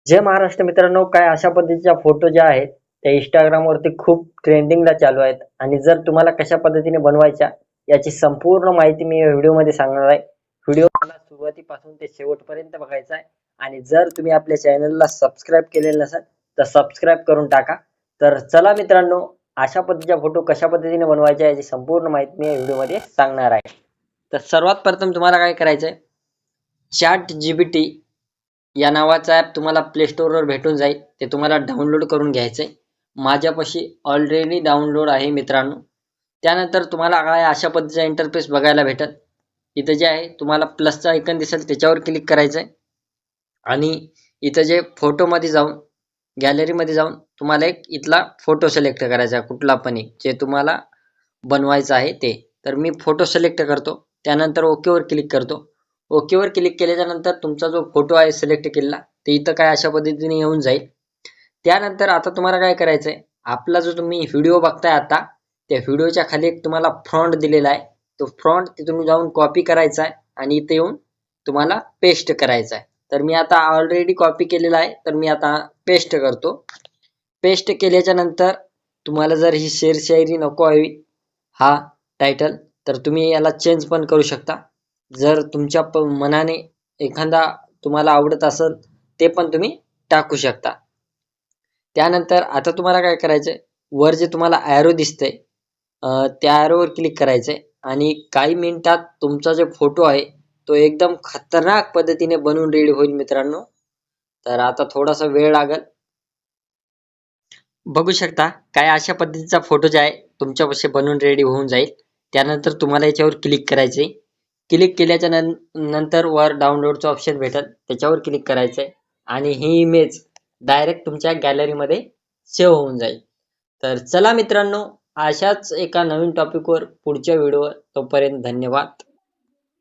जय महाराष्ट्र मित्रांनो, काय अशा पद्धतीच्या फोटो ज्या आहेत त्या Instagram वरती खूप ट्रेंडिंगला चालू आहेत आणि जर तुम्हाला कशा पद्धतीने बनवायच्या याची संपूर्ण माहिती मी या व्हिडिओमध्ये सांगणार आहे. व्हिडिओ मला सुरुवातीपासून ते शेवटपर्यंत बघायचा आहे आणि जर तुम्ही आपल्या चॅनलला सबस्क्राईब केलेलं नसेल तर सबस्क्राईब करून टाका. तर चला मित्रांनो, अशा पद्धतीच्या फोटो कशा पद्धतीने बनवायच्या याची संपूर्ण माहिती मी या व्हिडिओमध्ये सांगणार आहे. तर सर्वात प्रथम तुम्हाला काय करायचं आहे, ChatGPT या नावाचा ॲप तुम्हाला प्ले स्टोअरवर भेटून जाईल. ते तुम्हाला डाउनलोड करून घ्यायचं आहे. माझ्यापाशी ऑलरेडी डाउनलोड आहे मित्रांनो. त्यानंतर तुम्हाला काय अशा पद्धतीचा इंटरफेस बघायला भेटेल. इथं जे आहे तुम्हाला प्लसचा आयकॉन दिसेल त्याच्यावर क्लिक करायचं आहे आणि इथं जे फोटोमध्ये जाऊन गॅलरीमध्ये जाऊन तुम्हाला एक इथला फोटो सिलेक्ट करायचा आहे, कुठला पण एक जे तुम्हाला बनवायचं आहे ते. तर मी फोटो सिलेक्ट करतो, त्यानंतर ओकेवर क्लिक करतो. ओकेवर क्लिक केल्याच्या नंतर तुमचा जो फोटो आहे सिलेक्ट केलेला ते इथं काय अशा पद्धतीने येऊन जाईल. त्यानंतर आता तुम्हाला काय करायचंय, आपला जो तुम्ही व्हिडिओ बघताय आता त्या व्हिडिओच्या खाली एक तुम्हाला फ्रॉन्ट दिलेला आहे. तो फ्रॉन्ट तिथून जाऊन कॉपी करायचा आहे आणि इथे येऊन तुम्हाला पेस्ट करायचा आहे. तर मी आता ऑलरेडी कॉपी केलेला आहे, तर मी आता पेस्ट करतो. पेस्ट केल्याच्या नंतर तुम्हाला जर ही शेरशायरी नको हवी हा टायटल, तर तुम्ही याला चेंज पण करू शकता. जर तुमच्या मनाने एखादा तुम्हाला आवडत असेल ते पण तुम्ही टाकू शकता. त्यानंतर आता तुम्हाला काय करायचंय, वर जे तुम्हाला ॲरो दिसतंय त्या ॲरोवर क्लिक करायचंय आणि काही मिनिटात तुमचा जो फोटो आहे तो एकदम खतरनाक पद्धतीने बनवून रेडी होईल मित्रांनो. तर आता थोडासा वेळ लागेल. बघू शकता काय अशा पद्धतीचा फोटो जे आहे तुमच्यापाशी बनवून रेडी होऊन जाईल. त्यानंतर तुम्हाला याच्यावर क्लिक करायचे. क्लिक केल्याच्या नंतर वर डाउनलोडचं ऑप्शन भेटेल त्याच्यावर क्लिक करायचंय आणि ही इमेज डायरेक्ट तुमच्या गॅलरीमध्ये सेव्ह होऊन जाईल. तर चला मित्रांनो, अशाच एका नवीन टॉपिकवर पुढच्या व्हिडिओवर, तोपर्यंत धन्यवाद.